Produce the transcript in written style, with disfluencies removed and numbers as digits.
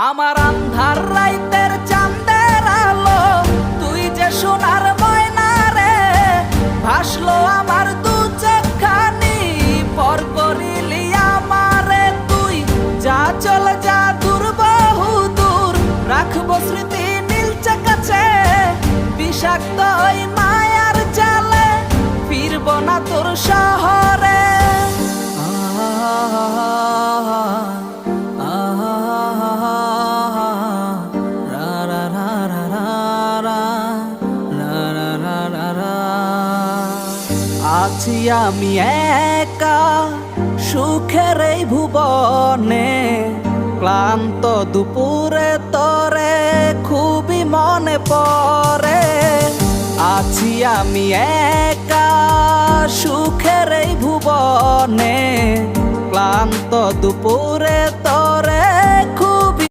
আমার আন্ধার রাইতের চাঁদের আলো, তুই যে সোনার ময়না রে, ভাসলো আমার দু চোখখানি, পর করিলি আমারে তুই। যা চল যা দূর বহু দূর, রাখবো স্মৃতি নীলচে কাছে, বিষাক্ত ওই মায়ার জালে ফিরব না তোর শহরে। আছি আমি একা সুখের এই ভুবনে, ক্লান্ত দুপুরে তোরে খুবই মনে পড়ে। আছি আমি একা সুখের এই ভুবনে, ক্লান্ত দুপুরে তোরে